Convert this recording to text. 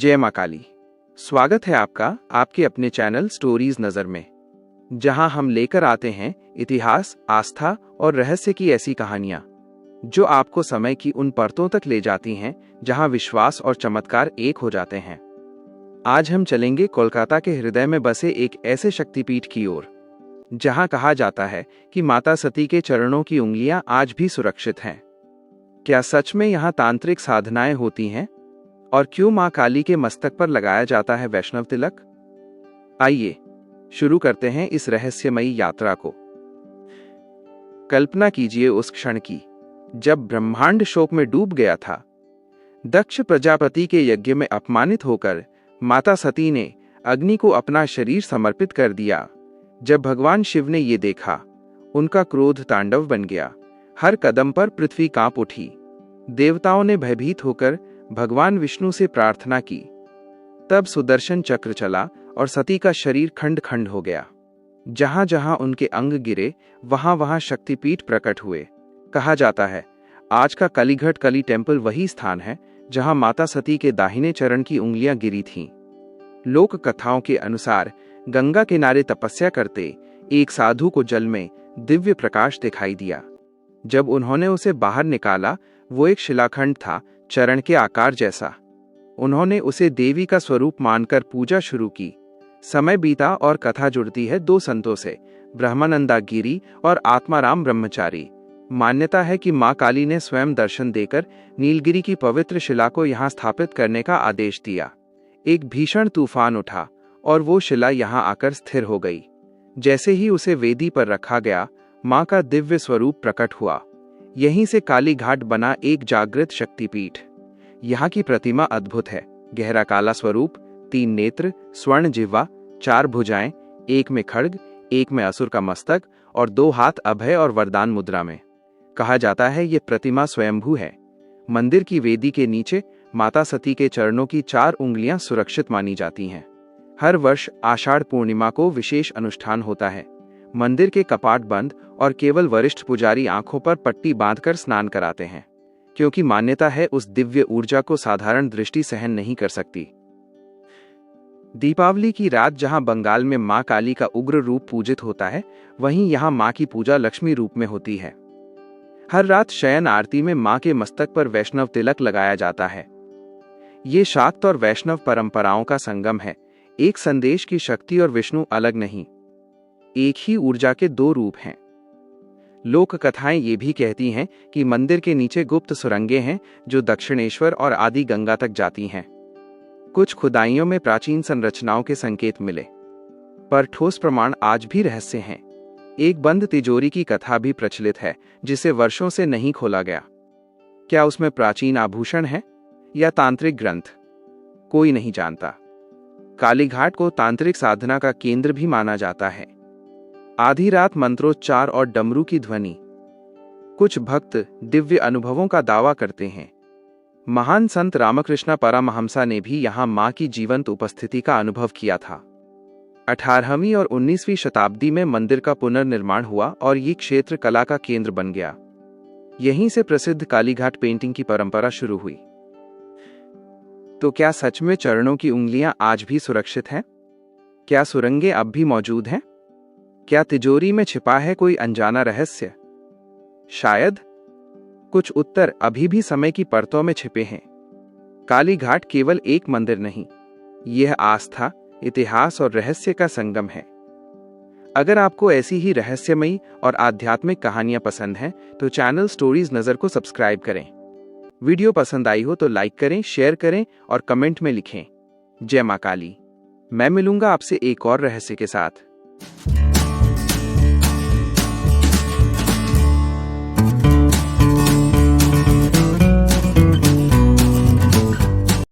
जय मां काली। स्वागत है आपका आपके अपने चैनल स्टोरीज नजर में, जहां हम लेकर आते हैं इतिहास, आस्था और रहस्य की ऐसी कहानियां जो आपको समय की उन परतों तक ले जाती हैं जहां विश्वास और चमत्कार एक हो जाते हैं। आज हम चलेंगे कोलकाता के हृदय में बसे एक ऐसे शक्तिपीठ की ओर जहां कहा जाता है कि माता सती के चरणों की उंगलियां आज भी सुरक्षित हैं। क्या सच में यहां तांत्रिक साधनाएं होती हैं? और क्यों मां काली के मस्तक पर लगाया जाता है वैष्णव तिलक? आइए शुरू करते हैं इस रहस्यमयी यात्रा को। कल्पना कीजिए उस क्षण की जब ब्रह्मांड शोक में डूब गया था। दक्ष प्रजापति के यज्ञ में अपमानित होकर माता सती ने अग्नि को अपना शरीर समर्पित कर दिया। जब भगवान शिव ने ये देखा, उनका क्रोध तांडव बन गया। हर कदम पर पृथ्वी कांप उठी। देवताओं ने भयभीत होकर भगवान विष्णु से प्रार्थना की। तब सुदर्शन चक्र चला और सती का शरीर खंड खंड हो गया। जहां जहां उनके अंग गिरे, वहां वहां शक्तिपीठ प्रकट हुए। कहा जाता है आज का कालीघाट काली टेम्पल वही स्थान है जहां माता सती के दाहिने चरण की उंगलियां गिरी थीं। लोक कथाओं के अनुसार गंगा किनारे तपस्या करते एक साधु को जल में दिव्य प्रकाश दिखाई दिया। जब उन्होंने उसे बाहर निकाला, वो एक शिलाखंड था, चरण के आकार जैसा। उन्होंने उसे देवी का स्वरूप मानकर पूजा शुरू की। समय बीता और कथा जुड़ती है दो संतों से, ब्रह्मानंदा गिरी और आत्माराम ब्रह्मचारी। मान्यता है कि मां काली ने स्वयं दर्शन देकर नीलगिरी की पवित्र शिला को यहां स्थापित करने का आदेश दिया। एक भीषण तूफान उठा और वो शिला यहां आकर स्थिर हो गई। जैसे ही उसे वेदी पर रखा गया, मां का दिव्य स्वरूप प्रकट हुआ। यहीं से काली घाट बना एक जागृत शक्तिपीठ। यहाँ की प्रतिमा अद्भुत है। गहरा काला स्वरूप, 3 नेत्र, स्वर्ण जिह्वा, 4 भुजाएं, एक में खड्ग, एक में असुर का मस्तक और 2 हाथ अभय और वरदान मुद्रा में। कहा जाता है ये प्रतिमा स्वयंभू है। मंदिर की वेदी के नीचे माता सती के चरणों की 4 उंगलियां सुरक्षित मानी जाती हैं। हर वर्ष आषाढ़ पूर्णिमा को विशेष अनुष्ठान होता है। मंदिर के कपाट बंद और केवल वरिष्ठ पुजारी आंखों पर पट्टी बांधकर स्नान कराते हैं, क्योंकि मान्यता है उस दिव्य ऊर्जा को साधारण दृष्टि सहन नहीं कर सकती। दीपावली की रात जहां बंगाल में मां काली का उग्र रूप पूजित होता है, वहीं यहां मां की पूजा लक्ष्मी रूप में होती है। हर रात शयन आरती में मां के मस्तक पर वैष्णव तिलक लगाया जाता है। ये शाक्त और वैष्णव परंपराओं का संगम है। एक संदेश की शक्ति और विष्णु अलग नहीं, एक ही ऊर्जा के 2 रूप हैं। लोक कथाएं ये भी कहती हैं कि मंदिर के नीचे गुप्त सुरंगें हैं जो दक्षिणेश्वर और आदि गंगा तक जाती हैं। कुछ खुदाइयों में प्राचीन संरचनाओं के संकेत मिले, पर ठोस प्रमाण आज भी रहस्य हैं। एक बंद तिजोरी की कथा भी प्रचलित है, जिसे वर्षों से नहीं खोला गया। क्या उसमें प्राचीन आभूषण है या तांत्रिक ग्रंथ? कोई नहीं जानता। कालीघाट को तांत्रिक साधना का केंद्र भी माना जाता है। आधी रात मंत्रोच्चार और डमरू की ध्वनि। कुछ भक्त दिव्य अनुभवों का दावा करते हैं। महान संत रामकृष्ण परमहंसा ने भी यहां मां की जीवंत उपस्थिति का अनुभव किया था। 18वीं और 19वीं शताब्दी में मंदिर का पुनर्निर्माण हुआ और ये क्षेत्र कला का केंद्र बन गया। यहीं से प्रसिद्ध कालीघाट पेंटिंग की परंपरा शुरू हुई। तो क्या सच में चरणों की उंगलियां आज भी सुरक्षित हैं? क्या सुरंगें अब भी मौजूद हैं? क्या तिजोरी में छिपा है कोई अनजाना रहस्य? शायद कुछ उत्तर अभी भी समय की परतों में छिपे हैं। कालीघाट केवल एक मंदिर नहीं, यह आस्था, इतिहास और रहस्य का संगम है। अगर आपको ऐसी ही रहस्यमयी और आध्यात्मिक कहानियां पसंद हैं, तो चैनल स्टोरीज नजर को सब्सक्राइब करें। वीडियो पसंद आई हो तो लाइक करें, शेयर करें और कमेंट में लिखें जय मां काली। मैं मिलूंगा आपसे एक और रहस्य के साथ।